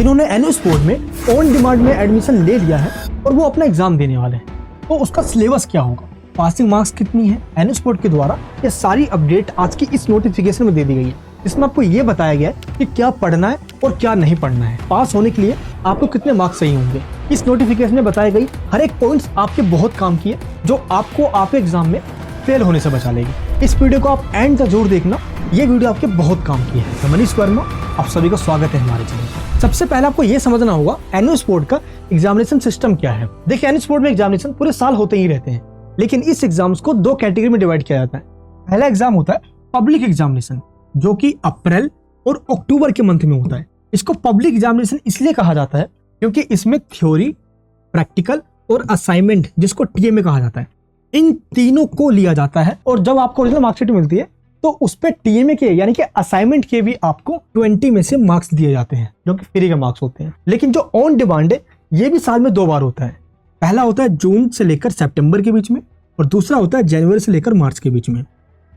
जिन्होंने NS board में on demand में एडमिशन ले लिया है और वो अपना एग्जाम देने वाले हैं, तो उसका सिलेबस क्या होगा, पासिंग मार्क्स कितनी है, एनएस बोर्ड के द्वारा ये सारी अपडेट आज की इस नोटिफिकेशन में दे दी गई है। इसमें आपको ये बताया गया है कि क्या पढ़ना है और क्या नहीं पढ़ना है, पास होने के लिए आपको कितने मार्क्स चाहिए होंगे। इस नोटिफिकेशन में बताई गई हर एक पॉइंट्स आपके बहुत काम की है, जो आपको आपके एग्जाम में फेल होने से बचा लेगी। इस वीडियो को आप एंड तक जरूर देखना, ये वीडियो आपके बहुत काम की है। मनीष वर्मा, आप सभी का स्वागत है हमारे चैनल। सबसे पहले आपको ये समझना होगा एनएस बोर्ड का एग्जामिनेशन सिस्टम क्या है। देखिए, एनएस बोर्ड में एग्जामिनेशन पूरे साल होते ही रहते हैं, लेकिन इस एग्जाम्स को दो कैटेगरी में डिवाइड किया जाता है। पहला एग्जाम होता है पब्लिक एग्जामिनेशन, जो कि अप्रैल और अक्टूबर के मंथ में होता है। इसको पब्लिक एग्जामिनेशन इसलिए कहा जाता है क्योंकि इसमें थ्योरी, प्रैक्टिकल और असाइनमेंट, जिसको टीएमए कहा जाता है, इन तीनों को लिया जाता है। और जब आपको ओरिजिनल मार्कशीट मिलती है तो उस पे टीएमए के यानी कि असाइनमेंट के भी आपको 20 में से मार्क्स दिए जाते हैं, जो कि फ्री के मार्क्स होते हैं। लेकिन जो ऑन डिमांड है, ये भी साल में 2 बार होता है। पहला होता है जून से लेकर सितंबर के बीच में, और दूसरा होता है जनवरी से लेकर मार्च के बीच में।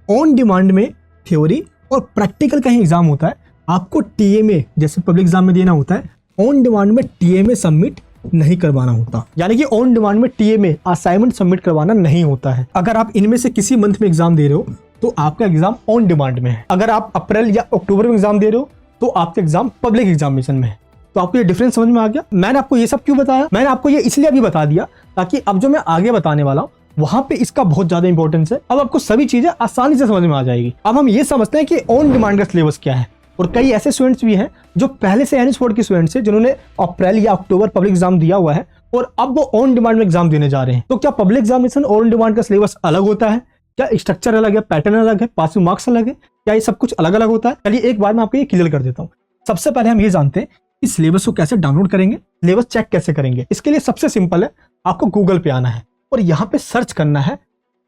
ऑन डिमांड में थ्योरी और प्रैक्टिकल का ही एग्जाम होता है। आपको टीएमए जैसे पब्लिक एग्जाम में देना होता है, ऑन डिमांड में टीएमए सबमिट नहीं करवाना होता। यानी कि ऑन डिमांड में टीएमए असाइनमेंट सबमिट करवाना नहीं होता है। अगर आप इनमें से किसी मंथ में एग्जाम दे रहे हो तो आपका एग्जाम ऑन डिमांड में है। अगर आप अप्रैल या अक्टूबर में एग्जाम दे रहे हो तो आपका एग्जाम पब्लिक एग्जामिनेशन में है। तो आपको ये डिफरेंस समझ में आ गया। मैंने आपको ये सब क्यों बताया, मैंने आपको ये इसलिए अभी बता दिया ताकि अब जो मैं आगे बताने वाला हूँ वहां पे इसका बहुत ज्यादा इंपॉर्टेंस है। अब आपको सभी चीजें आसानी से समझ में आ जाएगी। अब हम ये समझते हैं कि ऑन डिमांड का सिलेबस क्या है। और कई ऐसे स्टूडेंट्स भी हैं जो पहले से एनएस बोर्ड के स्टूडेंट्स हैं, जिन्होंने अप्रैल या अक्टूबर पब्लिक एग्जाम दिया हुआ है और अब वो ऑन डिमांड में एग्जाम देने जा रहे हैं। तो क्या पब्लिक एग्जामिनेशन और ऑन डिमांड का सिलेबस अलग होता है? क्या स्ट्रक्चर अलग है, पैटर्न अलग है, पासिंग मार्क्स अलग है? क्या ये सब कुछ अलग अलग होता है? चलिए एक बार मैं आपको ये क्लियर कर देता हूँ। सबसे पहले हम ये जानते हैं कि सिलेबस को कैसे डाउनलोड करेंगे, सिलेबस चेक कैसे करेंगे। इसके लिए सबसे सिंपल है, आपको गूगल पे आना है और यहाँ पे सर्च करना है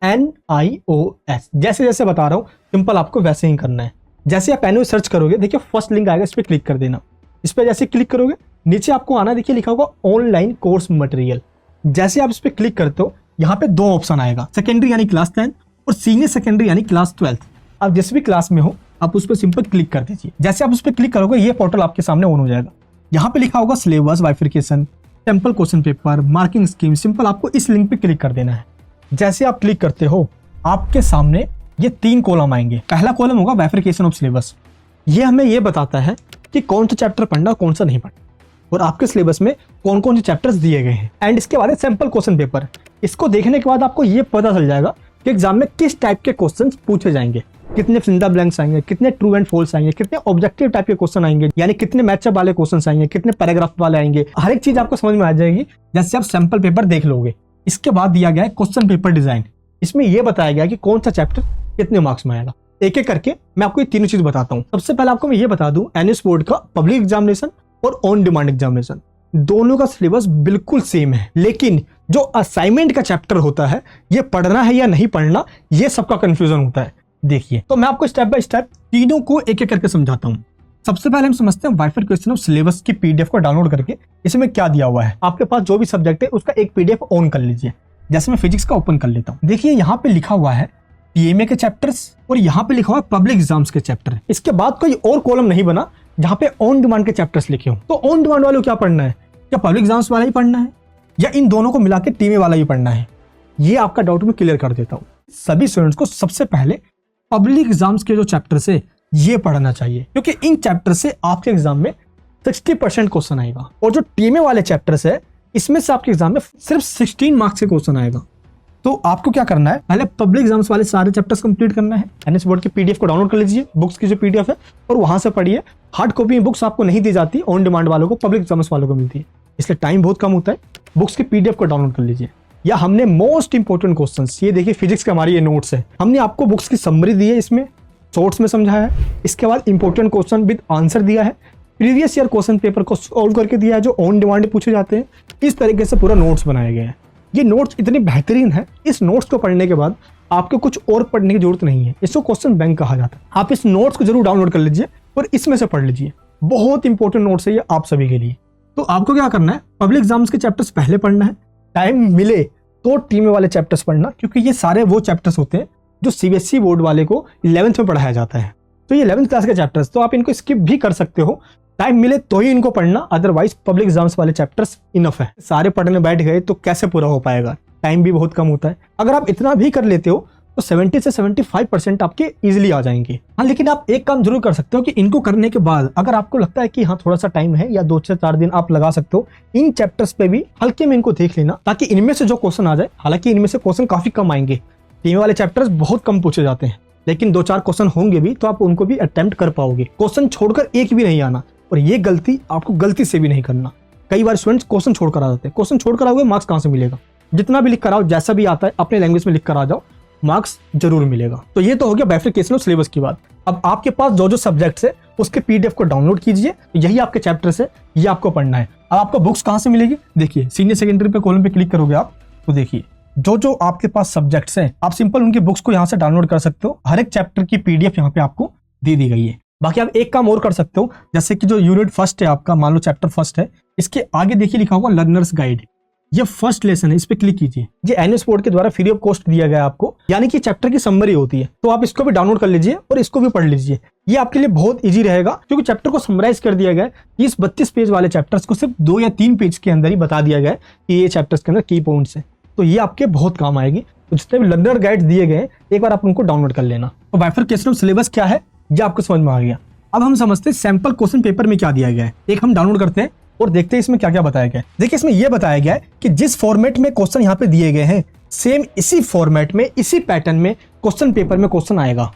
NIOS। जैसे जैसे बता रहा हूँ सिंपल आपको वैसे ही करना है। जैसे आप NIOS सर्च करोगे, देखिए फर्स्ट लिंक आएगा, इस पर क्लिक कर देना। इस पर जैसे क्लिक करोगे नीचे आपको आना, देखिए लिखा होगा ऑनलाइन कोर्स मटेरियल। जैसे आप इस पर क्लिक करते हो, यहाँ पे 2 ऑप्शन आएगा, सेकेंडरी यानी क्लास 10 और सीनियर सेकेंडरी यानी क्लास 12। आप जिस भी क्लास में हो आप उस पर सिंपल क्लिक कर दीजिए। जैसे आप उस पर क्लिक करोगे ये पोर्टल आपके सामने ऑन हो जाएगा। यहाँ पे लिखा होगा syllabus, बाइफिकेशन, sample question paper, marking scheme. Simple आपको इस लिंक पे क्लिक कर देना है। जैसे आप क्लिक करते हो आपके सामने ये 3 कॉलम आएंगे। पहला कॉलम होगा बाइफिकेशन ऑफ सिलेबस। ये हमें ये बताता है कि कौन सा चैप्टर पढ़ना और कौन सा नहीं पढ़ना, और आपके सिलेबस में कौन कौन से चैप्टर्स दिए गए हैं। एंड इसके बाद सैंपल क्वेश्चन पेपर। इसको देखने के बाद आपको ये पता चल जाएगा कि एग्जाम में किस टाइप के क्वेश्चंस पूछे जाएंगे, कितने फिल इन द ब्लैंक्स आएंगे, कितने ट्रू एंड फॉल्स आएंगे, कितने ऑब्जेक्टिव टाइप के क्वेश्चन आएंगे, यानी कितने मैचअप वाले क्वेश्चंस आएंगे, कितने पैराग्राफ वाले आएंगे। हर एक चीज आपको समझ में आ जाएगी जैसे आप सैंपल पेपर देख लोगे। इसके बाद दिया गया है क्वेश्चन पेपर डिजाइन। इसमें यह बताया गया कि कौन सा चैप्टर कितने मार्क्स में आएगा। एक एक करके मैं आपको ये तीनों चीज बताता हूँ। सबसे पहले आपको मैं ये बता दूं, एनएस बोर्ड का पब्लिक एग्जामिनेशन और ऑन डिमांड एग्जामिनेशन दोनों का सिलेबस बिल्कुल सेम है, लेकिन जो असाइनमेंट का चैप्टर होता है, ये पढ़ना है या नहीं पढ़ना, ये सबका कंफ्यूजन होता है। देखिए, तो मैं आपको स्टेप बाय स्टेप तीनों को एक एक करके समझाता हूँ। सबसे पहले हम समझते हैं बाइफिकेशन ऑफ सिलेबस की पीडीएफ को डाउनलोड करके। इसमें क्या दिया हुआ है, आपके पास जो भी सब्जेक्ट है उसका एक पीडीएफ ऑन कर लीजिए। जैसे मैं फिजिक्स का ओपन कर लेता हूँ, देखिए यहाँ पे लिखा हुआ है टीएमए के चैप्टर्स और यहाँ पे लिखा हुआ है पब्लिक एग्जाम्स के चैप्टर। इसके बाद कोई और कॉलम नहीं बना जहाँ पे ऑन डिमांड के चैप्टर्स लिखे हो। तो ऑन डिमांड वाले को क्या पढ़ना है, क्या पब्लिक एग्जाम्स वाला ही पढ़ना है या इन दोनों को मिला के टीएमए वाला ही पढ़ना है? ये आपका डाउट मैं क्लियर कर देता हूँ। सभी स्टूडेंट्स को सबसे पहले पब्लिक एग्जाम्स के जो चैप्टर्स है ये पढ़ना चाहिए, क्योंकि इन चैप्टर से आपके एग्जाम में 60% क्वेश्चन आएगा। और जो टीएमए वाले चैप्टर्स है इसमें से आपके एग्जाम में सिर्फ 16 मार्क्स के क्वेश्चन आएगा। तो आपको क्या करना है, पहले पब्लिक एग्जाम्स वाले सारे चैप्टर्स कंप्लीट करना है। एनएस बोर्ड की पीडीएफ को डाउनलोड कर लीजिए, बुक्स की जो पीडीएफ है, और वहां से पढ़िए। हार्ड कॉपी बुक्स आपको नहीं दी जाती, ऑन डिमांड वालों को, पब्लिक एग्जाम्स वालों को मिलती है, इसलिए टाइम बहुत कम होता है। बुक्स की पीडीएफ को डाउनलोड कर लीजिए। या हमने मोस्ट इंपोर्टेंट क्वेश्चंस, ये देखिए फिजिक्स का हमारी ये नोट्स है, हमने आपको बुक्स की समरी दी है, इसमें शॉर्ट्स में समझाया है। इसके बाद इंपॉर्टेंट क्वेश्चन विद आंसर दिया है, प्रीवियस ईयर क्वेश्चन पेपर को सॉल्व करके दिया है जो ऑन डिमांड पूछे जाते हैं। इस तरीके से पूरा नोट्स बनाया गया है। ये नोट्स इतनी बेहतरीन है, इस नोट्स को पढ़ने के बाद आपको कुछ और पढ़ने की जरूरत नहीं है। इसको क्वेश्चन बैंक कहा जाता है। आप इस नोट्स को जरूर डाउनलोड कर लीजिए और इसमें से पढ़ लीजिए। बहुत इंपॉर्टेंट नोट्स है ये आप सभी के लिए। तो आपको क्या करना है, पब्लिक एग्जाम्स के चैप्टर्स पहले पढ़ना है, टाइम मिले तो टीएमए वाले चैप्टर्स पढ़ना, क्योंकि ये सारे वो चैप्टर्स होते हैं जो सीबीएसई बोर्ड वाले को 11th में पढ़ाया जाता है। तो ये 11th क्लास के चैप्टर्स, तो आप इनको स्किप भी कर सकते हो, टाइम मिले तो ही इनको पढ़ना, अदरवाइज पब्लिक एग्जाम्स वाले चैप्टर्स इनफ है। सारे पढ़ने बैठ गए तो कैसे पूरा हो पाएगा, टाइम भी बहुत कम होता है। अगर आप इतना भी कर लेते हो तो 70 से 75% आपके इजीली आ जाएंगे। हाँ, लेकिन आप एक काम जरूर कर सकते हो कि इनको करने के बाद अगर आपको लगता है कि हाँ थोड़ा सा टाइम है या 2 से 4 दिन आप लगा सकते हो, इन चैप्टर्स पे भी हल्के में इनको देख लेना, ताकि इनमें से जो क्वेश्चन आ जाए, हालांकि इनमें से क्वेश्चन काफी कम आएंगे, टीम वाले चैप्टर्स बहुत कम पूछे जाते हैं, लेकिन 2-4 क्वेश्चन होंगे भी तो आप उनको भी अटेम्प्ट कर पाओगे। क्वेश्चन छोड़कर एक भी नहीं आना, और ये गलती आपको गलती से भी नहीं करना। कई बार स्टूडेंट्स क्वेश्चन छोड़कर आ जाते हैं, क्वेश्चन छोड़कर आओगे मार्क्स कहाँ से मिलेगा? जितना भी लिख कर आओ, जैसा भी आता है अपने लैंग्वेज में लिख कर आ जाओ, मार्क्स जरूर मिलेगा। तो ये तो हो गया बाइफरकेशन ऑफ सिलेबस की बात। अब आपके पास जो जो सब्जेक्ट्स है उसके पीडीएफ को डाउनलोड कीजिए, यही आपके चैप्टर्स है, ये आपको पढ़ना है। अब आपको बुक्स कहाँ से मिलेगी? देखिए सीनियर सेकेंडरी पे कॉलम पे क्लिक करोगे आप तो देखिए जो जो आपके पास सब्जेक्ट्स हैं, आप सिंपल उनकी बुक्स को यहाँ से डाउनलोड कर सकते हो। हर एक चैप्टर की पीडीएफ यहाँ पे आपको दे दी गई है। बाकी आप एक काम और कर सकते हो, जैसे कि जो यूनिट फर्स्ट है आपका, मान लो चैप्टर फर्स्ट है, इसके आगे देखिए लिखा होगा लर्नर्स गाइड, ये फर्स्ट लेसन है, इस पे क्लिक कीजिए। ये एनएस बोर्ड के द्वारा फ्री ऑफ कॉस्ट दिया गया आपको, यानी कि चैप्टर की समरी होती है, तो आप इसको भी डाउनलोड कर लीजिए और इसको भी पढ़ लीजिए। ये आपके लिए बहुत इजी रहेगा, क्योंकि चैप्टर को समराइज कर दिया गया है। इस 32 पेज वाले चैप्टर्स को सिर्फ 2 या 3 पेज के अंदर ही बता दिया गया है कि ये चैप्टर्स के अंदर की पॉइंट्स है, तो ये आपके बहुत काम आएगी। तो जितने भी लर्नर गाइड दिए गए एक बार आप उनको डाउनलोड कर लेना। तो बाइफरकेशन ऑफ सिलेबस क्या है ये आपको समझ में आ गया। अब हम समझते हैं सैंपल क्वेश्चन पेपर में क्या दिया गया है। एक हम डाउनलोड करते हैं और देखते हैं इसमें क्या क्या बताया गया है। देखिए इसमें यह बताया गया है कि जिस फॉर्मेट में क्वेश्चन यहाँ पे दिए गए हैं, सेम इसी फॉर्मेट में, इसी पैटर्न में क्वेश्चन पेपर में क्वेश्चन आएगा।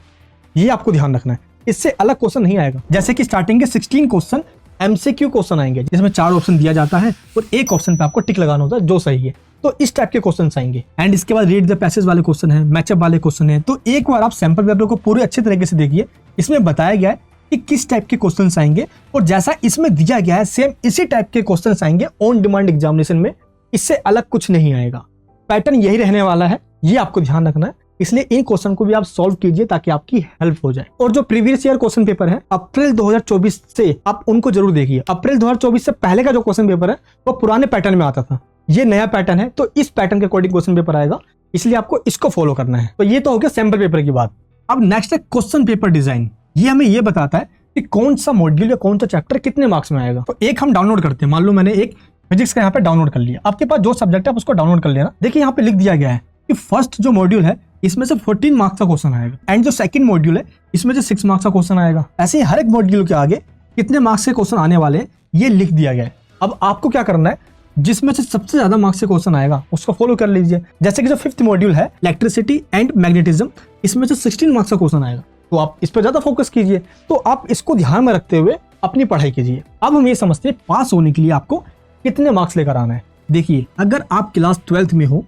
ये आपको ध्यान रखना है, इससे अलग क्वेश्चन नहीं आएगा। जैसे कि स्टार्टिंग के 16 क्वेश्चन एमसीक्यू क्वेश्चन आएंगे, जिसमें 4 ऑप्शन दिया जाता है और एक ऑप्शन पे आपको टिक लगाना होता है जो सही है। तो इस टाइप के क्वेश्चन आएंगे। एंड इसके बाद रीड द पैसेज वाले क्वेश्चन है, मैचअप वाले क्वेश्चन है। तो एक बार आप सैंपल पेपर को पूरे अच्छे तरीके से देखिए, इसमें बताया गया है कि किस टाइप के क्वेश्चंस आएंगे, और जैसा इसमें दिया गया है सेम इसी टाइप के क्वेश्चंस आएंगे ऑन डिमांड एग्जामिनेशन में। इससे अलग कुछ नहीं आएगा, पैटर्न यही रहने वाला है, ये आपको ध्यान रखना है। इसलिए इन क्वेश्चन को भी आप सॉल्व कीजिए ताकि आपकी हेल्प हो जाए। और जो प्रीवियस ईयर क्वेश्चन पेपर है अप्रैल 2024 से, आप उनको जरूर देखिए। अप्रैल 2024 से पहले का जो क्वेश्चन पेपर है वो पुराने पैटर्न में आता था, ये नया पैटर्न है, तो इस पैटर्न के अकॉर्डिंग क्वेश्चन पेपर आएगा, इसलिए आपको इसको फॉलो करना है। तो ये तो हो गया सैंपल पेपर की बात। अब नेक्स्ट है क्वेश्चन पेपर डिजाइन। ये हमें ये बताता है कि कौन सा मॉड्यूल या कौन सा चैप्टर कितने मार्क्स में आएगा। तो एक हम डाउनलोड करते हैं, मान लो मैंने एक फिजिक्स का यहाँ पे डाउनलोड कर लिया। आपके पास जो सब्जेक्ट है आप उसको डाउनलोड कर लेना। देखिए यहाँ पे लिख दिया गया है कि फर्स्ट जो मॉड्यूल है इसमें से 14 मार्क्स का क्वेश्चन आएगा, एंड जो सेकंड मॉड्यूल है इसमें से 6 मार्क्स का क्वेश्चन आएगा। ऐसे ही हर एक मॉड्यूल के आगे कितने मार्क्स के क्वेश्चन आने वाले हैं ये लिख दिया गया है। अब आपको क्या करना है, जिसमें से सबसे ज्यादा मार्क्स से क्वेश्चन आएगा उसको फॉलो कर लीजिए। जैसे कि जो 5th मॉड्यूल है इलेक्ट्रिसिटी एंड मैग्नेटिज्म, इसमें से 16 मार्क्स का क्वेश्चन आएगा, तो आप इस पर ज्यादा फोकस कीजिए। तो आप इसको ध्यान में रखते हुए अपनी पढ़ाई कीजिए। अब हम ये समझते हैं पास होने के लिए आपको कितने मार्क्स लेकर आना है। देखिए अगर आप क्लास 12th में हो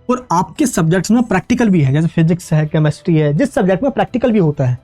और आपके सब्जेक्ट्स में प्रैक्टिकल भी है, जैसे फिजिक्स है, केमिस्ट्री है, जिस सब्जेक्ट में प्रैक्टिकल भी होता है,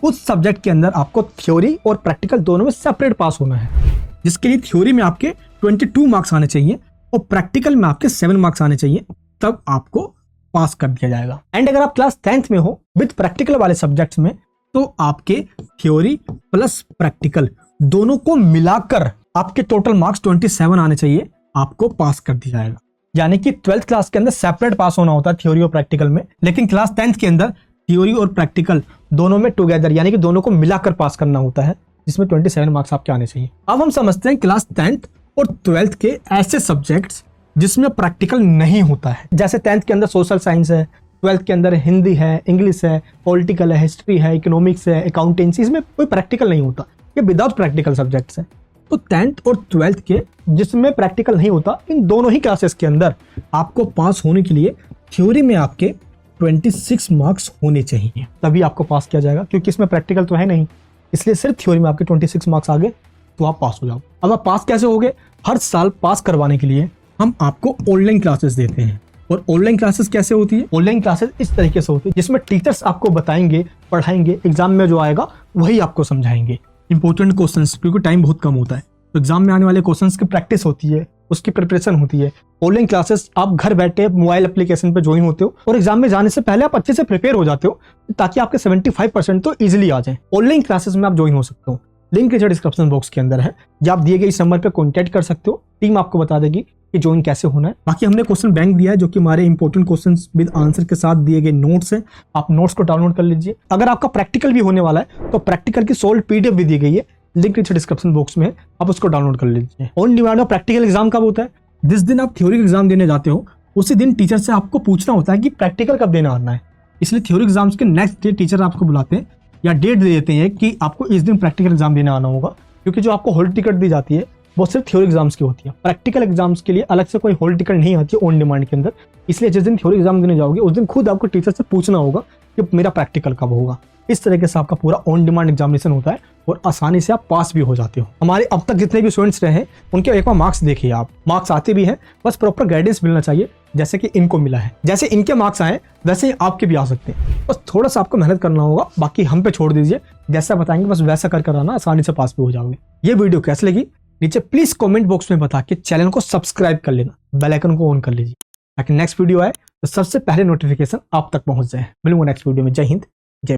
उस सब्जेक्ट के अंदर आपको थ्योरी और प्रैक्टिकल दोनों में सेपरेट पास होना है। जिसके लिए थ्योरी में आपके 22 मार्क्स आने चाहिए और प्रैक्टिकल में आपके 7 मार्क्स आने चाहिए, तब आपको पास कर दिया जाएगा। एंड अगर आप क्लास 10th में हो विद प्रैक्टिकल वाले सब्जेक्ट्स में, तो आपके थ्योरी प्लस प्रैक्टिकल दोनों को मिलाकर आपके टोटल मार्क्स 27 आने चाहिए, आपको पास कर दिया जाएगा। यानी कि 12th क्लास के अंदर सेपरेट पास होना होता है थ्योरी और प्रैक्टिकल में, लेकिन क्लास 10th के अंदर थ्योरी और प्रैक्टिकल दोनों में टुगेदर, यानी कि दोनों को मिलाकर पास करना होता है, जिसमें 27 मार्क्स आपके आने चाहिए। अब हम समझते हैं क्लास 10th और 12th के ऐसे सब्जेक्ट्स जिसमें प्रैक्टिकल नहीं होता है। जैसे 10th के अंदर सोशल साइंस है, 12th के अंदर हिंदी है, इंग्लिश है, पॉलिटिकल है, हिस्ट्री है, इकोनॉमिक्स है, अकाउंटेंसी, इसमें कोई प्रैक्टिकल नहीं होता, ये विदाउट प्रैक्टिकल सब्जेक्ट्स है। तो 10th और 12th के जिसमें प्रैक्टिकल नहीं होता, इन दोनों ही क्लासेस के अंदर आपको पास होने के लिए थ्योरी में आपके 26 मार्क्स होने चाहिए, तभी आपको पास किया जाएगा, क्योंकि इसमें प्रैक्टिकल तो है नहीं, इसलिए सिर्फ थ्योरी में आपके 26 मार्क्स आ गए तो आप पास हो जाओ। अब आप पास कैसे होगे? हर साल पास करवाने के लिए हम आपको ऑनलाइन क्लासेस देते हैं। और ऑनलाइन क्लासेस कैसे होती है? ऑनलाइन क्लासेस इस तरीके से होती है जिसमें टीचर्स आपको बताएंगे, पढ़ाएंगे, एग्जाम में जो आएगा वही आपको समझाएंगे। इंपॉर्टेंट क्वेश्चंस, क्योंकि टाइम बहुत कम होता है, तो एग्जाम में आने वाले क्वेश्चंस की प्रैक्टिस होती है, उसकी प्रिपरेशन होती है। ऑनलाइन क्लासेस आप घर बैठे मोबाइल एप्लीकेशन पे ज्वाइन होते हो और एग्जाम में जाने से पहले आप अच्छे से प्रिपेयर हो जाते हो, ताकि आपके 75% तो इजीली आ जाए। ऑनलाइन क्लासेस में आप ज्वाइन हो सकते हो, लिंक नीचे डिस्क्रिप्शन बॉक्स के अंदर है, या आप दिए गए इस नंबर पे कॉन्टैक्ट कर सकते हो, टीम आपको बता देगी कि ज्वाइन कैसे होना है। बाकी हमने क्वेश्चन बैंक दिया है, जो कि हमारे इंपॉर्टेंट क्वेश्चंस विद आंसर के साथ दिए गए नोट्स हैं, आप नोट्स को डाउनलोड कर लीजिए। अगर आपका प्रैक्टिकल भी होने वाला है तो प्रैक्टिकल की सोल्ड पीडीएफ भी दी गई है, लिंक नीचे डिस्क्रिप्शन बॉक्स में है, आप उसको डाउनलोड कर लीजिए। ऑन डिमांड का प्रैक्टिकल एग्जाम कब होता है? जिस दिन आप थ्योरी एग्जाम देने जाते हो उसी दिन टीचर से आपको पूछना होता है कि प्रैक्टिकल कब देने आना है। इसलिए थ्योरी एग्जाम्स के नेक्स्ट डे टीचर आपको बुलाते हैं या डेट दे देते हैं कि आपको इस दिन प्रैक्टिकल एग्जाम देने आना होगा, क्योंकि जो आपको हॉल टिकट दी जाती है वो सिर्फ थ्योरी एग्जाम्स की होती है। प्रैक्टिकल एग्जाम्स के लिए अलग से कोई हॉल टिकट नहीं आती ऑन डिमांड के अंदर। इसलिए जिस दिन थ्योरी एग्जाम देने जाओगे उस दिन खुद आपको टीचर से पूछना होगा कि मेरा प्रैक्टिकल कब होगा। इस तरीके से आपका पूरा ऑन डिमांड एग्जामिनेशन होता है और आसानी से आप पास भी हो जाते हो। हमारे अब तक जितने भी स्टूडेंट्स रहे हैं उनके एक बार मार्क्स देखिए आप, मार्क्स आते भी हैं, बस प्रॉपर गाइडेंस मिलना चाहिए जैसे कि इनको मिला है। जैसे इनके मार्क्स आए वैसे ही आपके भी आ सकते हैं, बस थोड़ा सा आपको मेहनत करना होगा, बाकी हम पे छोड़ दीजिए। जैसा बताएंगे बस वैसा कर आना, आसानी से पास भी हो जाओगे। ये वीडियो कैसी लगी नीचे प्लीज कमेंट बॉक्स में बता के चैनल को सब्सक्राइब कर लेना, बेल आइकन को ऑन कर लीजिए ताकि नेक्स्ट वीडियो आए तो सबसे पहले नोटिफिकेशन आप तक पहुंच जाए। मिलूंगा नेक्स्ट वीडियो में। जय हिंद।